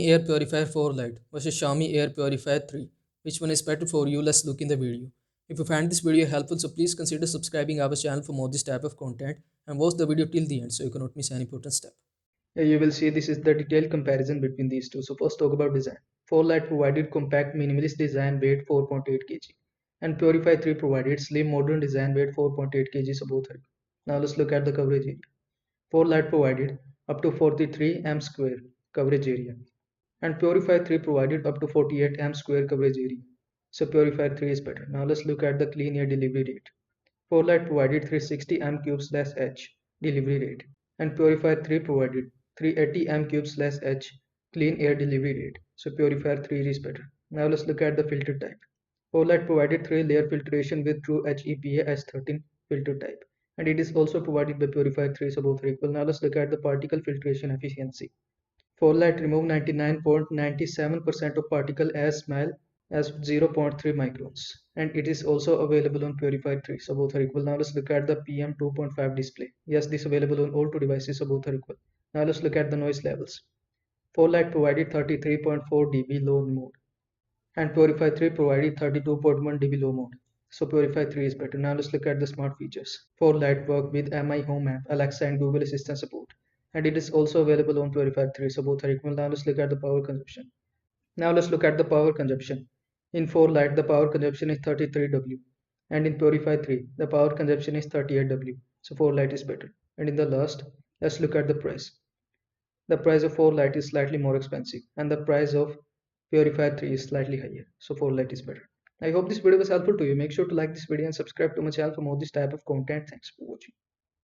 Air Purifier 4 Lite versus Xiaomi Air Purifier 3. Which one is better for you? Let's look in the video. If you find this video helpful, so please consider subscribing our channel for more this type of content and watch the video till the end so you cannot miss any important step. Here you will see this is the detailed comparison between these two. So first talk about design. 4 Lite provided compact minimalist design, weight 4.8 kg, and Purify 3 provided slim modern design, weight 4.8 kg. So both are equal. Now let's look at the coverage area. 4 Lite provided up to 43 m square coverage area, and Purify 3 provided up to 48 m square coverage area. So Purify 3 is better. Now let's look at the clean air delivery rate. 4 Lite provided 360 m cubes less H delivery rate, and Purifier 3 provided 380 m cubes less H clean air delivery rate. So Purifier 3 is better. Now let's look at the filter type. 4 Lite provided 3-layer filtration with true HEPA S13 filter type, and it is also provided by Purifier 3, so both are equal. Now let's look at the particle filtration efficiency. 4 Lite remove 99.97% of particle as small as 0.3 microns, and it is also available on Purified 3, so both are equal. Now let's look at the PM 2.5 display. Yes, this is available on all two devices, so both are equal. Now let's look at the noise levels. 4 Lite provided 33.4 dB low mode, and Purify 3 provided 32.1 dB low mode. So Purify 3 is better. Now let's look at the smart features. 4 Lite work with Mi Home app, Alexa and Google Assistant support. And it is also available on Purify 3, so both are equal. Now let's look at the power consumption. In 4 Lite, the power consumption is 33 W. And in Purify 3, the power consumption is 38 W. So 4 Lite is better. And in the last, let's look at the price. The price of 4 Lite is slightly more expensive, and the price of Purifier 3 is slightly higher, so 4 Lite is better. I hope this video was helpful to you. Make sure to like this video and subscribe to my channel for more this type of content. Thanks for watching.